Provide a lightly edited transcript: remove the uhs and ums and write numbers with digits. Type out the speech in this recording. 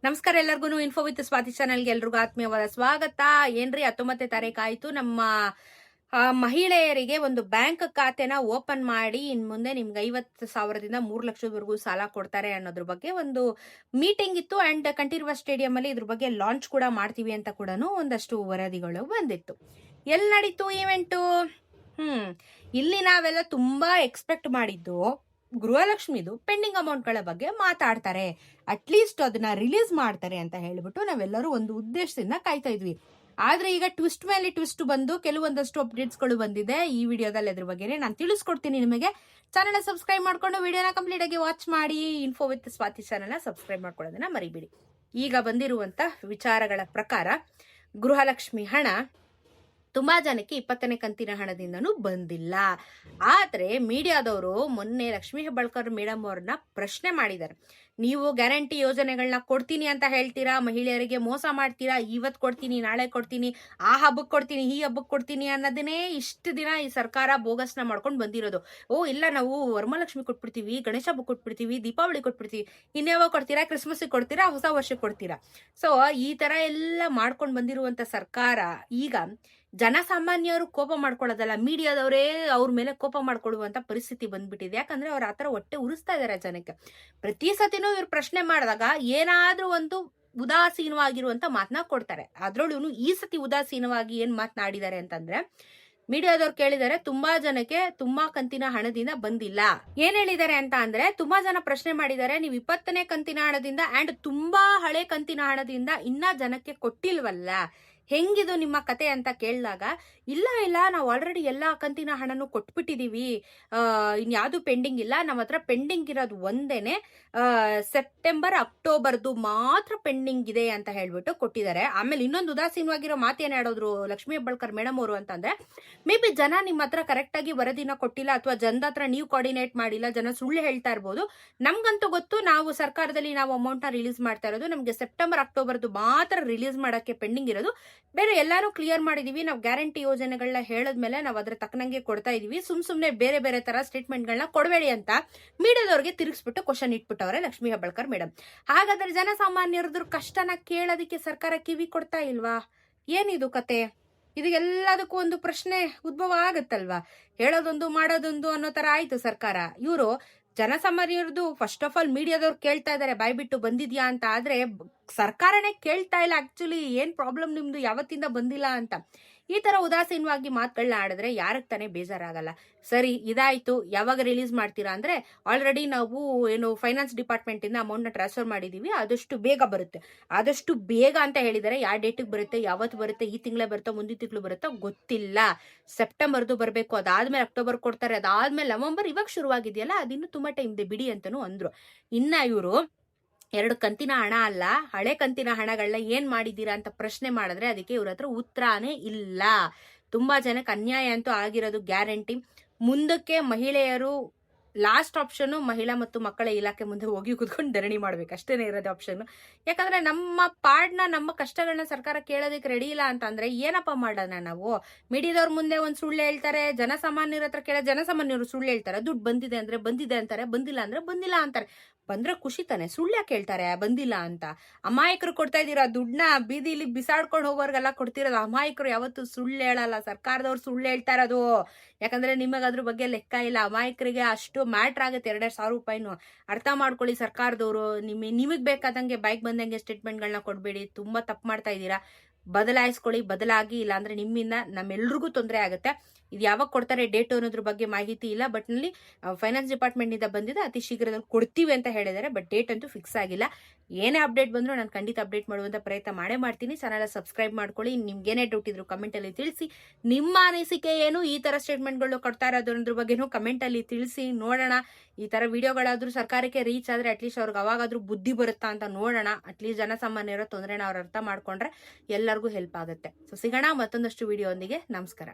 ನಮಸ್ಕಾರ ಎಲ್ಲರಿಗೂ info with Swati ಚಾನಲ್ಗೆ ಎಲ್ರಿಗೂ ಆತ್ಮೀಯವಾದ ಸ್ವಾಗತ. ಏನ್ರಿ 19ನೇ ತಾರೀಕು ಆಯ್ತು. ನಮ್ಮ ಮಹಿಳೆಯರಿಗೆ ಒಂದು ಬ್ಯಾಂಕ್ ಖಾತೆನ ಓಪನ್ ಮಾಡಿ ಇನ್ ಮುಂದೆ ನಿಮ್ಗೆ 50,000ದಿಂದ 3 ಲಕ್ಷದವರೆಗೂ ಸಾಲ ಕೊಡ್ತಾರೆ ಅನ್ನೋದ್ರ ಬಗ್ಗೆ ಒಂದು ಮೀಟಿಂಗ್ ಇತ್ತು. ಅಂಡ್ ಕಂಠೀರವ ಸ್ಟೇಡಿಯಂ ಅಲ್ಲಿ ಇದ್ರ ಬಗ್ಗೆ ಲಾಂಚ್ ಕೂಡ ಮಾಡ್ತೀವಿ ಅಂತ ಕೂಡ ಒಂದಷ್ಟು ವರದಿಗಳು ಬಂದಿತ್ತು. ಎಲ್ಲಿ ನಡೀತು ಇವೆಂಟು? ಇಲ್ಲಿ ನಾವೆಲ್ಲ ತುಂಬಾ ಎಕ್ಸ್ಪೆಕ್ಟ್ ಮಾಡಿದ್ದು ಗೃಹಲಕ್ಷ್ಮಿದು ಪೆಂಡಿಂಗ್ ಅಮೌಂಟ್ಗಳ ಬಗ್ಗೆ ಮಾತಾಡ್ತಾರೆ, ಅಟ್ಲೀಸ್ಟ್ ಅದನ್ನ ರಿಲೀಸ್ ಮಾಡ್ತಾರೆ ಅಂತ ಹೇಳ್ಬಿಟ್ಟು ನಾವೆಲ್ಲರೂ ಒಂದು ಉದ್ದೇಶದಿಂದ ಕಾಯ್ತಾ ಇದ್ವಿ. ಆದ್ರೆ ಈಗ ಟ್ವಿಸ್ಟ್ ಮೇಲೆ ಟ್ವಿಸ್ಟ್ ಬಂದು ಕೆಲವೊಂದಷ್ಟು ಅಪ್ಡೇಟ್ಸ್ ಗಳು ಬಂದಿದೆ. ಈ ವಿಡಿಯೋದಲ್ಲಿ ಅದ್ರ ಬಗ್ಗೆ ನಾನು ತಿಳಿಸ್ಕೊಡ್ತೀನಿ ನಿಮಗೆ. ಚಾನಲ್ ಸಬ್ಸ್ಕ್ರೈಬ್ ಮಾಡ್ಕೊಂಡು ವಿಡಿಯೋನ ಕಂಪ್ಲೀಟ್ ಆಗಿ ವಾಚ್ ಮಾಡಿ. Info with Swati channel subscribe ಮಾಡ್ಕೊಳ್ಳೋದನ್ನ ಮರಿಬೇಡಿ. ಈಗ ಬಂದಿರುವಂತ ವಿಚಾರಗಳ ಪ್ರಕಾರ ಗೃಹಲಕ್ಷ್ಮಿ ಹಣ ತುಂಬಾ ಜನಕ್ಕೆ 20ನೇ ಕಂತಿನ ಹಣದಿಂದನೂ ಬಂದಿಲ್ಲ. ಆದ್ರೆ ಮೀಡಿಯಾದವರು ಮೊನ್ನೆ ಲಕ್ಷ್ಮೀ ಹೆಬ್ಬಾಳ್ಕರ್ ಮೇಡಮ್ ಅವ್ರನ್ನ ಪ್ರಶ್ನೆ ಮಾಡಿದ್ದಾರೆ. ನೀವು ಗ್ಯಾರಂಟಿ ಯೋಜನೆಗಳನ್ನ ಕೊಡ್ತೀನಿ ಅಂತ ಹೇಳ್ತೀರಾ, ಮಹಿಳೆಯರಿಗೆ ಮೋಸ ಮಾಡ್ತೀರಾ, ಇವತ್ ಕೊಡ್ತೀನಿ, ನಾಳೆ ಕೊಡ್ತೀನಿ, ಆ ಹಬ್ಬಕ್ಕೆ ಕೊಡ್ತೀನಿ, ಈ ಹಬ್ಬಕ್ಕೆ ಕೊಡ್ತೀನಿ ಅನ್ನೋದನ್ನೇ ಇಷ್ಟು ದಿನ ಈ ಸರ್ಕಾರ ಬೋಗಸ್ನ ಮಾಡ್ಕೊಂಡು ಬಂದಿರೋದು. ಇಲ್ಲ ನಾವು ವರಮಹಾಲಕ್ಷ್ಮಿ ಕೊಟ್ಬಿಡ್ತೀವಿ, ಗಣೇಶ ಹಬ್ಬಕ್ಕೆ ಕೊಟ್ಬಿಡ್ತೀವಿ, ದೀಪಾವಳಿ ಕೊಟ್ಬಿಡ್ತೀವಿ, ಇನ್ಯಾವಾಗ ಕೊಡ್ತೀರಾ, ಕ್ರಿಸ್ಮಸ್ಗೆ ಕೊಡ್ತೀರಾ, ಹೊಸ ವರ್ಷಕ್ಕೆ ಕೊಡ್ತೀರಾ. ಸೊ ಈ ತರ ಎಲ್ಲ ಮಾಡ್ಕೊಂಡು ಬಂದಿರುವಂತ ಸರ್ಕಾರ ಈಗ ಜನಸಾಮಾನ್ಯರು ಕೋಪ ಮಾಡ್ಕೊಳ್ಳೋದಲ್ಲ, ಮೀಡಿಯಾದವರೇ ಅವ್ರ ಮೇಲೆ ಕೋಪ ಮಾಡ್ಕೊಳ್ಳುವಂತ ಪರಿಸ್ಥಿತಿ ಬಂದ್ಬಿಟ್ಟಿದೆ. ಯಾಕಂದ್ರೆ ಅವ್ರ ಆತರ ಹೊಟ್ಟೆ ಉರಿಸ್ತಾ ಇದಾರೆ ಜನಕ್ಕೆ. ಪ್ರತಿ ಸತಿನೂ ಇವ್ರು ಪ್ರಶ್ನೆ ಮಾಡಿದಾಗ ಏನಾದ್ರೂ ಒಂದು ಉದಾಸೀನವಾಗಿರುವಂತ ಮಾತನ್ನ ಕೊಡ್ತಾರೆ. ಅದ್ರಲ್ಲೂ ಈ ಸತಿ ಉದಾಸೀನವಾಗಿ ಏನ್ ಮಾತನಾಡಿದ್ದಾರೆ ಅಂತಂದ್ರೆ, ಮೀಡಿಯಾದವ್ರು ಕೇಳಿದರೆ ತುಂಬಾ ಜನಕ್ಕೆ ತುಂಬಾ ಕಂತಿನ ಹಣದಿಂದ ಬಂದಿಲ್ಲ. ಏನ್ ಹೇಳಿದ್ದಾರೆ ಅಂತ ಅಂದ್ರೆ, ತುಂಬಾ ಜನ ಪ್ರಶ್ನೆ ಮಾಡಿದ್ದಾರೆ, ನೀವು 20ನೇ ಕಂತಿನ ಹಣದಿಂದ ಅಂಡ್ ತುಂಬಾ ಹಳೆ ಕಂತಿನ ಹಣದಿಂದ ಇನ್ನ ಜನಕ್ಕೆ ಕೊಟ್ಟಿಲ್ವಲ್ಲ, ಹೆಂಗಿದು ನಿಮ್ಮ ಕತೆ ಅಂತ ಕೇಳಿದಾಗ, ಇಲ್ಲ ನಾವು ಆಲ್ರೆಡಿ ಎಲ್ಲಾ ಕಂತಿನ ಹಣನು ಕೊಟ್ಬಿಟ್ಟಿದೀವಿ, ಇನ್ಯಾವುದು ಪೆಂಡಿಂಗ್ ಇಲ್ಲ, ನಮ್ಮ ಹತ್ರ ಪೆಂಡಿಂಗ್ ಇರೋದು ಒಂದೇನೆ ಸೆಪ್ಟೆಂಬರ್ ಅಕ್ಟೋಬರ್ದು ಮಾತ್ರ ಪೆಂಡಿಂಗ್ ಇದೆ ಅಂತ ಹೇಳ್ಬಿಟ್ಟು ಕೊಟ್ಟಿದ್ದಾರೆ. ಆಮೇಲೆ ಇನ್ನೊಂದು ಉದಾಸೀನವಾಗಿರೋ ಮಾತೇನ್ ಹೇಳಿದ್ರು ಲಕ್ಷ್ಮೀ ಹೆಬ್ಬಾಳ್ಕರ್ ಮೇಡಮ್ ಅವರು ಅಂತಂದ್ರೆ, ಮೇ ಬಿ ಜನ ನಿಮ್ಮ ಹತ್ರ ಕರೆಕ್ಟ್ ಆಗಿ ವರದಿನ ಕೊಟ್ಟಿಲ್ಲ, ಅಥವಾ ಜನದ ಹತ್ರ ನೀವು ಕೋಆರ್ಡಿನೇಟ್ ಮಾಡಿಲ್ಲ, ಜನ ಸುಳ್ಳು ಹೇಳ್ತಾ ಇರ್ಬೋದು. ನಮ್ಗಂತೂ ಗೊತ್ತು, ನಾವು ಸರ್ಕಾರದಲ್ಲಿ ನಾವು ಅಮೌಂಟ್ ನ ರಿಲೀಸ್ ಮಾಡ್ತಾ ಇರೋದು ನಮ್ಗೆ ಸೆಪ್ಟೆಂಬರ್ ಅಕ್ಟೋಬರ್ದು ಮಾತ್ರ ರಿಲೀಸ್ ಮಾಡಕ್ಕೆ ಪೆಂಡಿಂಗ್ ಇರೋದು, ಬೇರೆ ಎಲ್ಲಾನು ಕ್ಲಿಯರ್ ಮಾಡಿದೀವಿ. ನಾವು ಗ್ಯಾರಂಟಿ ಯೋಜನೆಗಳನ್ನ ಹೇಳದ್ಮೇಲೆ ನಾವು ಅದ್ರ ತಕ್ಕನಂಗೆ ಕೊಡ್ತಾ ಇದೀವಿ, ಸುಮ್ನೆ ಬೇರೆ ಬೇರೆ ತರ ಸ್ಟೇಟ್ಮೆಂಟ್ ಗಳನ್ನ ಕೊಡಬೇಡಿ ಅಂತ ಮೀಡಿಯಾದವ್ರಿಗೆ ತಿರುಗಿಸ್ಬಿಟ್ಟು ಕ್ವಶನ್ ಇಟ್ಬಿಟ್ಟವ್ರೆ ಲಕ್ಷ್ಮೀ ಹೆಬ್ಬಾಳ್ಕರ್ ಮೇಡಮ್. ಹಾಗಾದ್ರೆ ಜನಸಾಮಾನ್ಯರದ್ರ ಕಷ್ಟನ ಕೇಳೋದಕ್ಕೆ ಸರ್ಕಾರ ಕಿವಿ ಕೊಡ್ತಾ ಇಲ್ವಾ? ಏನಿದು ಕತೆ? ಇದೆಲ್ಲದಕ್ಕೂ ಒಂದು ಪ್ರಶ್ನೆ ಉದ್ಭವ ಆಗತ್ತಲ್ವಾ? ಹೇಳೋದೊಂದು ಮಾಡೋದೊಂದು ಅನ್ನೋ ತರ ಆಯ್ತು ಸರ್ಕಾರ. ಇವರು ಜನಸಾಮಾನ್ಯರದು ಫಸ್ಟ್ ಆಫ್ ಆಲ್ ಮೀಡಿಯಾದವ್ರು ಕೇಳ್ತಾ ಇದಾರೆ ಬಾಯ್ಬಿಟ್ಟು ಬಂದಿದ್ಯಾ ಅಂತ. ಆದ್ರೆ ಸರ್ಕಾರನೇ ಕೇಳ್ತಾ ಇಲ್ಲ ಆಕ್ಚುಲಿ ಏನ್ ಪ್ರಾಬ್ಲಮ್ ನಿಮ್ದು, ಯಾವತ್ತಿಂದ ಬಂದಿಲ್ಲ ಅಂತ. ಈ ತರ ಉದಾಸೀನವಾಗಿ ಮಾತುಗಳನ್ನ ಆಡಿದ್ರೆ ಯಾರಕ್ ತಾನೇ ಬೇಜಾರಾಗಲ್ಲ? ಸರಿ, ಇದಾಯ್ತು, ಯಾವಾಗ ರಿಲೀಸ್ ಮಾಡ್ತೀರಾ ಅಂದ್ರೆ, ಆಲ್ರೆಡಿ ನಾವು ಏನು ಫೈನಾನ್ಸ್ ಡಿಪಾರ್ಟ್ಮೆಂಟ್ ಇಂದ ಅಮೌಂಟ್ ನ ಟ್ರಾನ್ಸ್ಫರ್ ಮಾಡಿದೀವಿ, ಆದಷ್ಟು ಬೇಗ ಬರುತ್ತೆ. ಆದಷ್ಟು ಬೇಗ ಅಂತ ಹೇಳಿದರೆ ಯಾವ ಡೇಟಿಗೆ ಬರುತ್ತೆ, ಯಾವತ್ತು ಬರುತ್ತೆ, ಈ ತಿಂಗಳೇ ಬರುತ್ತೋ ಮುಂದಿನ ತಿಂಗಳು ಬರುತ್ತೋ ಗೊತ್ತಿಲ್ಲ. ಸೆಪ್ಟೆಂಬರ್ದು ಬರಬೇಕು, ಅದಾದ್ಮೇಲೆ ಅಕ್ಟೋಬರ್ ಕೊಡ್ತಾರೆ, ಅದಾದ್ಮೇಲೆ ನವೆಂಬರ್. ಇವಾಗ ಶುರುವಾಗಿದೆಯಲ್ಲ, ಅದಿನ್ನೂ ತುಂಬಾ ಟೈಮ್ ಇದೆ ಬಿಡಿ ಅಂತಾನು ಅಂದ್ರು. ಇನ್ನ ಇವರು 2 ಕಂತಿನ ಹಣ ಅಲ್ಲ, ಹಳೆ ಕಂತಿನ ಹಣಗಳನ್ನ ಏನ್ ಮಾಡಿದೀರಾ ಅಂತ ಪ್ರಶ್ನೆ ಮಾಡಿದ್ರೆ ಅದಕ್ಕೆ ಇವ್ರ ಹತ್ರ ಉತ್ತರನೇ ಇಲ್ಲ. ತುಂಬಾ ಜನಕ್ಕೆ ಅನ್ಯಾಯ ಅಂತೂ ಆಗಿರೋದು ಗ್ಯಾರಂಟಿ. ಮುಂದಕ್ಕೆ ಮಹಿಳೆಯರು ಲಾಸ್ಟ್ ಆಪ್ಷನ್ ಮಹಿಳಾ ಮತ್ತು ಮಕ್ಕಳ ಇಲಾಖೆ ಮುಂದೆ ಹೋಗಿ ಕುತ್ಕೊಂಡು ಧರಣಿ ಮಾಡ್ಬೇಕು, ಅಷ್ಟೇನೆ ಇರೋದು ಆಪ್ಷನ್. ಯಾಕಂದ್ರೆ ನಮ್ಮ ಪಾಡ್ನ, ನಮ್ಮ ಕಷ್ಟಗಳನ್ನ ಸರ್ಕಾರ ಕೇಳೋದಕ್ಕೆ ರೆಡಿ ಇಲ್ಲ ಅಂತಂದ್ರೆ ಏನಪ್ಪಾ ಮಾಡೋಣ ನಾವು? ಮೀಡಿಯಾದವ್ರ ಮುಂದೆ ಒಂದ್ ಸುಳ್ಳು ಹೇಳ್ತಾರೆ, ಜನಸಾಮಾನ್ಯರ ಹತ್ರ ಜನಸಾಮಾನ್ಯರು ಸುಳ್ಳು ಹೇಳ್ತಾರೆ. ದುಡ್ಡು ಬಂದಿದೆ ಅಂದ್ರೆ ಬಂದಿದೆ ಅಂತಾರೆ, ಬಂದಿಲ್ಲ ಅಂದ್ರೆ ಬಂದಿಲ್ಲ ಅಂತಾರೆ. ಬಂದ್ರೆ ಖುಷಿ ತಾನೆ, ಸುಳ್ಳು ಯಾಕೆ ಹೇಳ್ತಾರೆ ಬಂದಿಲ್ಲ ಅಂತ? ಅಮಾಯಕರು ಕೊಡ್ತಾ ಇದೀರ ದುಡ್ಡನ್ನ, ಬೀದಿಲಿ ಬಿಸಾಡ್ಕೊಂಡು ಹೋಗೋರ್ಗೆಲ್ಲ ಕೊಡ್ತಿರೋದು. ಅಮಾಯಕರು ಯಾವತ್ತು ಸುಳ್ಳು ಹೇಳಲ್ಲ, ಸರ್ಕಾರದವ್ರು ಸುಳ್ಳು ಹೇಳ್ತಾ ಇರೋದು. ಯಾಕಂದ್ರೆ ನಿಮಗ ಅದ್ರ ಬಗ್ಗೆ ಲೆಕ್ಕ ಇಲ್ಲ. ಅಮಾಯಕರಿಗೆ ಅಷ್ಟು ಮ್ಯಾಟ್ರ್ ಆಗುತ್ತೆ 2,000 ರೂಪಾಯಿನು. ಅರ್ಥ ಮಾಡ್ಕೊಳ್ಳಿ ಸರ್ಕಾರದವರು. ನಿಮಗ್ ಬೇಕಾದಂಗೆ ಬೈಕ್ ಬಂದಂಗೆ ಸ್ಟೇಟ್ಮೆಂಟ್ಗಳನ್ನ ಕೊಡ್ಬೇಡಿ. ತುಂಬಾ ತಪ್ಪು ಮಾಡ್ತಾ ಇದ್ದೀರಾ. ಬದಲಾಯಿಸ್ಕೊಳ್ಳಿ, ಬದಲಾಗಿ, ಇಲ್ಲಾಂದ್ರೆ ನಿಮ್ಮಿಂದ ನಮ್ಮೆಲ್ರಿಗೂ ತೊಂದರೆ ಆಗುತ್ತೆ. ಇದು ಯಾವಾಗ ಕೊಡ್ತಾರೆ ಡೇಟ್ ಅನ್ನೋದ್ರ ಬಗ್ಗೆ ಮಾಹಿತಿ ಇಲ್ಲ. ಬಟ್ ನಲ್ಲಿ ಫೈನಾನ್ಸ್ ಡಿಪಾರ್ಟ್ಮೆಂಟ್ ನಿಂದ ಬಂದಿದೆ, ಅತಿ ಶೀಘ್ರದಲ್ಲಿ ಕೊಡ್ತೀವಿ ಅಂತ ಹೇಳಿದ್ದಾರೆ. ಬಟ್ ಡೇಟ್ ಅಂತೂ ಫಿಕ್ಸ್ ಆಗಿಲ್ಲ. ಏನೇ ಅಪ್ಡೇಟ್ ಬಂದ್ರು ನಾನು ಖಂಡಿತ ಅಪ್ಡೇಟ್ ಮಾಡುವಂತ ಪ್ರಯತ್ನ ಮಾಡೇ ಮಾಡ್ತೀನಿ. ಚಾನಲ್ ಸಬ್ಸ್ಕ್ರೈಬ್ ಮಾಡ್ಕೊಳ್ಳಿ. ನಿಮ್ಗೇನೇ ಡೌಟ್ ಇದ್ರು ಕಮೆಂಟ್ ಅಲ್ಲಿ ತಿಳಿಸಿ. ನಿಮ್ಮ ಅನಿಸಿಕೆ ಏನು, ಈ ತರ ಸ್ಟೇಟ್ಮೆಂಟ್ಗಳು ಕೊಡ್ತಾ ಇರೋದ್ರ ಬಗ್ಗೆನೂ ಕಮೆಂಟ್ ಅಲ್ಲಿ ತಿಳಿಸಿ. ನೋಡೋಣ, ಈ ತರ ವಿಡಿಯೋಗಳಾದ್ರೂ ಸರ್ಕಾರಕ್ಕೆ ರೀಚ್ ಆದ್ರೆ ಅಟ್ಲೀಸ್ಟ್ ಅವ್ರಿಗೆ ಅವಾಗಾದ್ರೂ ಬುದ್ಧಿ ಬರುತ್ತಾ ಅಂತ ನೋಡೋಣ. ಅಟ್ಲೀಸ್ಟ್ ಜನಸಾಮಾನ್ಯರ ತೊಂದರೆನ ಅವ್ರು ಅರ್ಥ ಮಾಡ್ಕೊಂಡ್ರೆ ಎಲ್ಲರಿಗೂ ಹೆಲ್ಪ್ ಆಗುತ್ತೆ. ಸೊ ಸಿಗೋಣ ಮತ್ತೊಂದಷ್ಟು ವಿಡಿಯೋ ಒಂದಿಗೆ. ನಮಸ್ಕಾರ.